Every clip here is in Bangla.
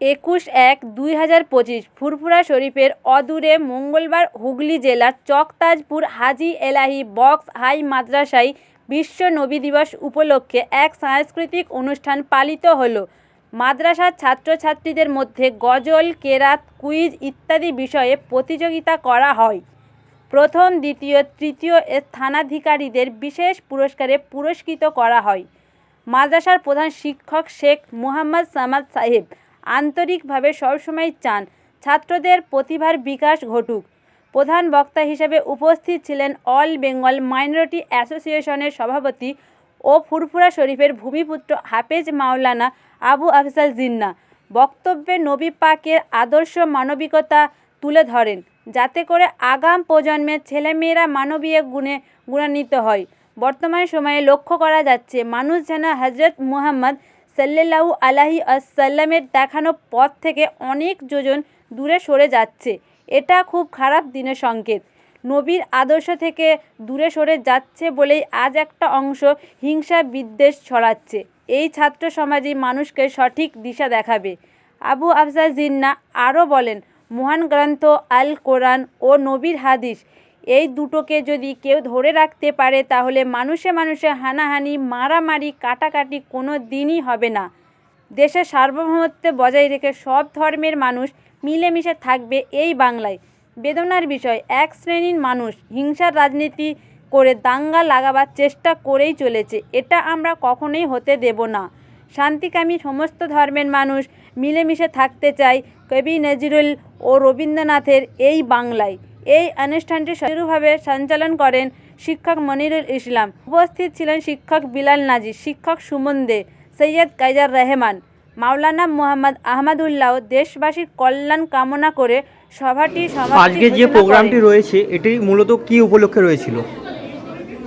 21/1/2025 ফুরফুরা শরীফের অদূরে মঙ্গলবার হুগলি জেলার চকতাজপুর হাজী এলাহী বক্স হাই মাদ্রাসায় বিশ্ব নবী দিবস উপলক্ষে এক সাংস্কৃতিক অনুষ্ঠান পালিত হলো। মাদ্রাসার ছাত্রছাত্রীদের মধ্যে গজল, কেরাত, কুইজ ইত্যাদি বিষয়ে প্রতিযোগিতা করা হয়। প্রথম, দ্বিতীয়, তৃতীয় স্থানাধিকারীদের বিশেষ পুরস্কারে পুরস্কৃত করা হয়। মাদ্রাসার প্রধান শিক্ষক শেখ মুহাম্মদ সামাদ সাহেব আন্তরিকভাবে সবসময় চান ছাত্রদের প্রতিভার বিকাশ ঘটুক। প্রধান বক্তা হিসেবে উপস্থিত ছিলেন অল বেঙ্গল মাইনরিটি অ্যাসোসিয়েশনের সভাপতি ও ফুরফুরা শরীফের ভূমিপুত্র হাফেজ মাওলানা আবু আফজাল জিন্নাহ। বক্তব্যে নবী পাকের আদর্শ মানবিকতা তুলে ধরেন, যাতে করে আগাম প্রজন্মের ছেলেমেয়েরা মানবীয় গুণে গুণান্বিত হয়। বর্তমান সময়ে লক্ষ্য করা যাচ্ছে মানুষ যেন হজরত মুহাম্মদ সাল্লাল্লাহু আলাইহি ওয়াসাল্লামের দেখানো পথ থেকে অনেক যোজন দূরে সরে যাচ্ছে। এটা খুব খারাপ দিনের সংকেত। নবীর আদর্শ থেকে দূরে সরে যাচ্ছে বলেই আজ একটা অংশ হিংসা বিদ্বেষ ছড়াচ্ছে। এই ছাত্র সমাজই মানুষকে সঠিক দিশা দেখাবে। আবু আফজাল জিন্নাহ আরও বলেন, মহান গ্রন্থ আল কোরআন ও নবীর হাদিস এই দুটোকে যদি কেউ ধরে রাখতে পারে তাহলে মানুষে মানুষে হানাহানি, মারামারি, কাটাকাটি কোনো দিনই হবে না। দেশের সার্বভৌমত্ব বজায় রেখে সব ধর্মের মানুষ মিলেমিশে থাকবে এই বাংলায়। বেদনার বিষয়, এক শ্রেণীর মানুষ হিংসার রাজনীতি করে দাঙ্গা লাগাবার চেষ্টা করেই চলেছে। এটা আমরা কখনোই হতে দেব না। শান্তিকামী সমস্ত ধর্মের মানুষ মিলেমিশে থাকতে চায় কবি নজরুল ও রবীন্দ্রনাথের এই বাংলায়। এই অনুষ্ঠানটি সুচারুভাবে সঞ্চালন করেন শিক্ষক মনিরুল ইসলাম। উপস্থিত ছিলেন শিক্ষক বিলাল নাজি, শিক্ষক সুমন দে, সৈয়দ কাইজার রহমান, মাওলানা মোহাম্মদ আহমদুল্লাহ। দেশবাসীর কল্যাণ কামনা করে সভাটি আজকে যে প্রোগ্রামটি রয়েছে এটি মূলত কি উপলক্ষে রয়েছিল?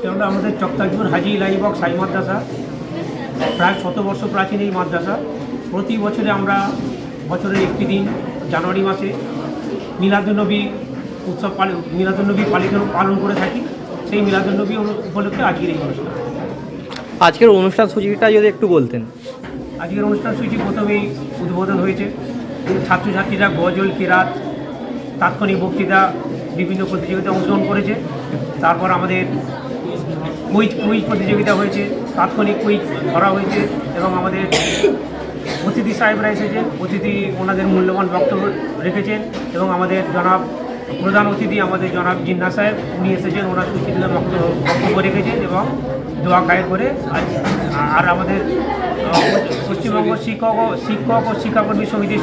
এটা আমাদের চকতাজপুর হাজী এলাহী বক্স হাই মাদ্রাসা, প্রায় 100 বর্ষ প্রাচীন এই মাদ্রাসা। প্রতি বছরে আমরা বছরের একটি দিন জানুয়ারি মাসে মিলাদুন্নবী উৎসব মিলাদুন্নবী পালন করে থাকি। সেই মিলাদুন্নবী উপলক্ষে আজকের এই অনুষ্ঠান। আজকের অনুষ্ঠান সূচিটা যদি একটু বলতেন। আজকের অনুষ্ঠান সূচি প্রথমেই উদ্বোধন হয়েছে। ছাত্রছাত্রীরা গজল, কেরাত, তাৎক্ষণিক বক্তৃতা, বিভিন্ন প্রতিযোগিতায় অংশগ্রহণ করেছে। তারপর আমাদের কুইজ প্রতিযোগিতা হয়েছে, তাৎক্ষণিক কুইজ ধরা হয়েছে এবং আমাদের অতিথি সাহেবরা এসেছেন। অতিথি ওনাদের মূল্যবান বক্তব্য রেখেছেন এবং আমাদের প্রধান অতিথি আমাদের জনাব জিন্নাহ সাহেব, উনি এসেছেন, ওনার সুচিন্তিত বক্তব্য রেখেছেন এবং দোয়া খায়ের করে। আর আমাদের পশ্চিমবঙ্গ শিক্ষক ও শিক্ষাকর্মী সমিতির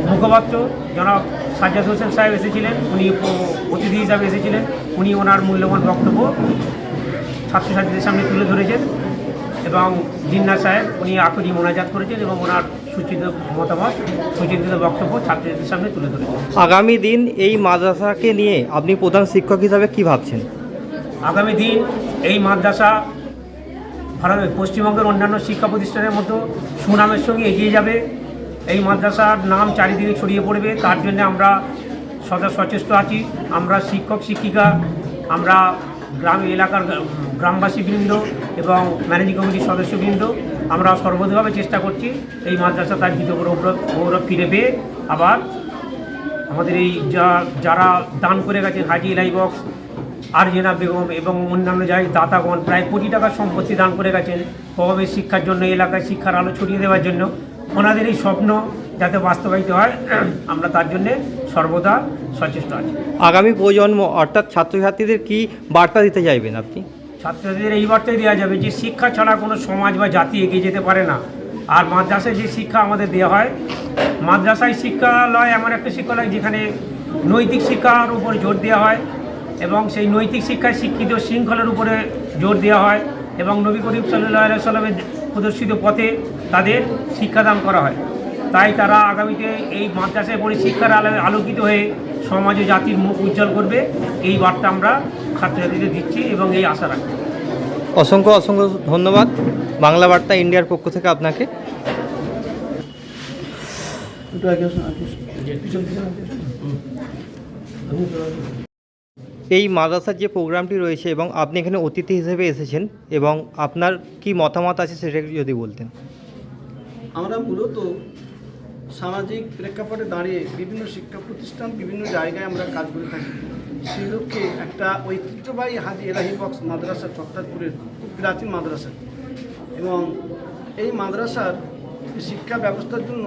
মুখপাত্র জনাব সাজ্জাদ হোসেন সাহেব এসেছিলেন। উনি অতিথি হিসাবে এসেছিলেন। উনি ওনার মূল্যবান বক্তব্য ছাত্রছাত্রীদের সামনে তুলে ধরেছেন এবং জিন্নাহ সাহেব উনি আকুরি মোনাজাত করেছেন এবং ওনার সুচিন্তিত বক্তব্য ছাত্রছাত্রীদের সামনে তুলে ধরেছেন। আগামী দিন এই মাদ্রাসাকে নিয়ে আপনি প্রধান শিক্ষক হিসাবে কি ভাবছেন? আগামী দিন এই মাদ্রাসা পশ্চিমবঙ্গের অন্যান্য শিক্ষা প্রতিষ্ঠানের মতো সুনামের সঙ্গে এগিয়ে যাবে। এই মাদ্রাসার নাম চারিদিকে ছড়িয়ে পড়বে, তার জন্য আমরা সদা সচেষ্ট আছি। আমরা শিক্ষক শিক্ষিকা, আমরা এলাকার গ্রামবাসীবৃন্দ এবং ম্যানেজিং কমিটির সদস্যবৃন্দ আমরা সর্বতভাবে চেষ্টা করছি এই মাদ্রাসা তার গীত গৌরব ফিরে পেয়ে আবার আমাদের এই যারা দান করে গেছেন হাজী এলাহী বক্স, আরজেনা বেগম এবং অন্যান্য জায়গায় দাতাগণ প্রায় কোটি টাকার সম্পত্তি দান করে গেছেন কওমের শিক্ষার জন্য, এলাকায় শিক্ষার আলো ছড়িয়ে দেওয়ার জন্য। ওনাদের এই স্বপ্ন যাতে বাস্তবায়িত হয় আমরা তার জন্যে সর্বদা সচেষ্ট আছি। আগামী প্রজন্ম অর্থাৎ ছাত্রছাত্রীদের কি বার্তা দিতে চাইবেন আপনি? ছাত্রছাত্রীদের এই বার্তাই দেওয়া যাবে যে শিক্ষা ছাড়া কোনো সমাজ বা জাতি এগিয়ে যেতে পারে না। আর মাদ্রাসায় যে শিক্ষা আমাদের দেওয়া হয়, মাদ্রাসায় শিক্ষালয় এমন একটা শিক্ষালয় যেখানে নৈতিক শিক্ষার উপর জোর দেওয়া হয় এবং সেই নৈতিক শিক্ষায় শিক্ষিত শৃঙ্খলার উপরে জোর দেওয়া হয় এবং নবী করিম সাল্লাল্লাহু আলাইহি ওয়াসাল্লামের প্রদর্শিত পথে তাদের শিক্ষাদান করা হয়। তাই তারা আগামীতে এই মাদ্রাসায় পড়ে শিক্ষার আলোকিত হয়ে সমাজ ও জাতির মুখ উজ্জ্বল করবে, এই বার্তা আমরা ছাত্রছাত্রীদের দিচ্ছি এবং এই আশা রাখছি। অসংখ্য ধন্যবাদ বাংলা বার্তা ইন্ডিয়ার পক্ষ থেকে আপনাকে। এই মাদ্রাসার যে প্রোগ্রামটি রয়েছে এবং আপনি এখানে অতিথি হিসেবে এসেছেন এবং আপনার কি মতামত আছে সেটা যদি বলতেন। আমরা মূলত সামাজিক প্রেক্ষাপটে দাঁড়িয়ে বিভিন্ন শিক্ষা প্রতিষ্ঠান বিভিন্ন জায়গায় আমরা কাজ করে থাকি। সেই লক্ষ্যে একটা ঐতিহ্যবাহী হাজি এলাহি বক্স মাদ্রাসা চক্তাজপুরের খুব প্রাচীন মাদ্রাসা, এবং এই মাদ্রাসার শিক্ষা ব্যবস্থার জন্য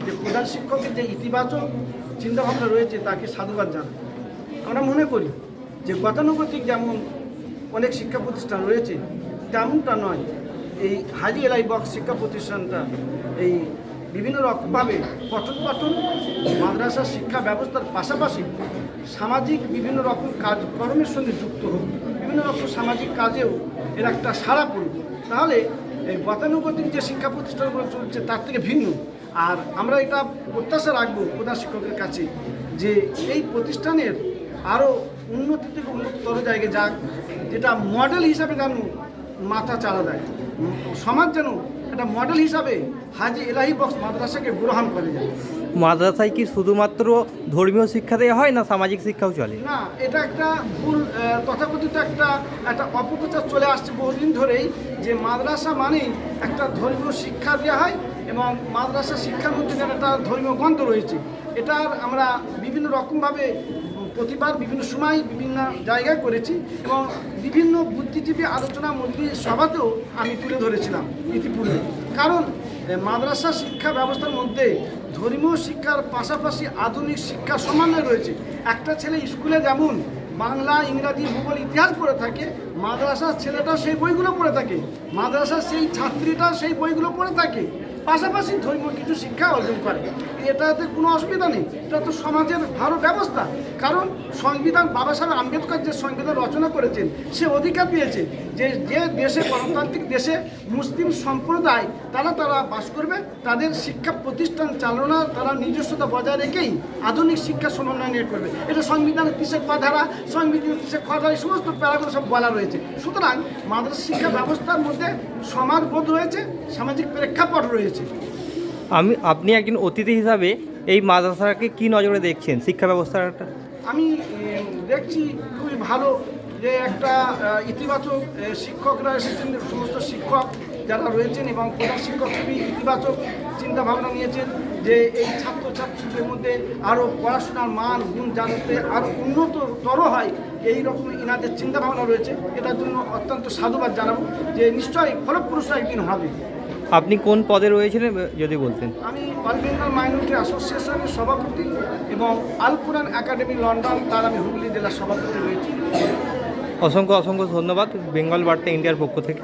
যে প্রধান শিক্ষকের যে ইতিবাচক চিন্তাভাবনা রয়েছে তাকে সাধুবাদ জানাই। আমরা মনে করি যে গতানুগতিক যেমন অনেক শিক্ষা প্রতিষ্ঠান রয়েছে তেমনটা নয়, এই হাজি এলাহি বক্স শিক্ষা প্রতিষ্ঠানটা এই বিভিন্ন রকমভাবে পঠন পাঠন মাদ্রাসার শিক্ষা ব্যবস্থার পাশাপাশি সামাজিক বিভিন্ন রকম কাজকর্মের সঙ্গে যুক্ত হোক, বিভিন্ন রকম সামাজিক কাজেও এর একটা সাড়া পড়ুক। তাহলে এই গতানুগতিক যে শিক্ষা প্রতিষ্ঠানগুলো চলছে তার থেকে ভিন্ন। আর আমরা এটা প্রত্যাশা রাখবো প্রধান শিক্ষকের কাছে যে এই প্রতিষ্ঠানের আরও উন্নতি থেকে উন্নততর জায়গায় যাক, যেটা মডেল হিসাবে যেন মাথা চালা দেয়, সমাজ যেন একটা মডেল হিসাবে হাজি এলাহি বক্স মাদ্রাসাকে গ্রহণ করে যায়। মাদ্রাসায় কি শুধুমাত্র ধর্মীয় শিক্ষা দেওয়া হয় না সামাজিক শিক্ষাও চলে? না, এটা একটা ভুল তথাকথিত একটা অপপ্রচার চলে আসছে বহুদিন ধরেই, যে মাদ্রাসা মানেই একটা ধর্মীয় শিক্ষা দেওয়া হয় এবং মাদ্রাসা শিক্ষার মধ্যে যেন একটা ধর্মীয় গন্ধ রয়েছে। এটার আমরা বিভিন্ন রকমভাবে প্রতিবার বিভিন্ন সময় বিভিন্ন জায়গায় করেছি এবং বিভিন্ন বুদ্ধিজীবী আলোচনা মন্ত্রী সভাতেও আমি তুলে ধরেছিলাম ইতিপূর্বে। কারণ মাদ্রাসা শিক্ষা ব্যবস্থার মধ্যে ধর্মীয় শিক্ষার পাশাপাশি আধুনিক শিক্ষা সমন্বয় রয়েছে। একটা ছেলে স্কুলে যেমন বাংলা, ইংরাজি, ভূগোল, ইতিহাস পড়ে থাকে, মাদ্রাসার ছেলেটাও সেই বইগুলো পড়ে থাকে, মাদ্রাসার সেই ছাত্রীটাও সেই বইগুলো পড়ে থাকে, পাশাপাশি ধর্মীয় কিছু শিক্ষা অর্জন করে। এটাতে কোনো অসুবিধা নেই, এটা তো সমাজের ভালো ব্যবস্থা। কারণ সংবিধান, বাবা সাহেব আম্বেদকর যে সংবিধান রচনা করেছেন সে অধিকার দিয়েছে যে যে দেশে গণতান্ত্রিক দেশে মুসলিম সম্প্রদায় তারা বাস করবে, তাদের শিক্ষা প্রতিষ্ঠান চালনা তারা নিজস্বতা বজায় রেখেই আধুনিক শিক্ষা সমন্বয় নিয়ে করবে। এটা সংবিধানের 30 ক ধারা, সংবিধানের 30 খ ধারা, এই সমস্ত প্যারাগুলো সব বলা রয়েছে। সুতরাং মাদ্রাসা শিক্ষা ব্যবস্থার মধ্যে সমাজবোধ রয়েছে, সামাজিক প্রেক্ষাপট রয়েছে। আপনি একজন অতিথি হিসাবে এই মাদ্রাসাকে কি নজরে দেখছেন শিক্ষা ব্যবস্থাটা? আমি দেখছি খুবই ভালো যে একটা ইতিবাচক শিক্ষকরা এসেছেন, সমস্ত শিক্ষক যারা রয়েছেন এবং প্রধান শিক্ষক খুবই ইতিবাচক চিন্তাভাবনা নিয়েছেন যে এই ছাত্রছাত্রীদের মধ্যে আরও পড়াশোনার মান গুণ জানতে আরও উন্নততর হয়, এই রকম ইনাদের চিন্তাভাবনা রয়েছে। এটার জন্য অত্যন্ত সাধুবাদ জানাবো যে নিশ্চয়ই ফলপ্রসূ একদিন হবে। আপনি কোন পদে রয়েছিলেন যদি বলতেন? আমি অল বেঙ্গল মাইনরিটি অ্যাসোসিয়েশনের সভাপতি এবং আল কোরআন একাডেমি লন্ডন, তার আমি হুগলি জেলার সভাপতি রয়েছি। অসংখ্য ধন্যবাদ বেঙ্গল বার্তা ইন্ডিয়ার পক্ষ থেকে।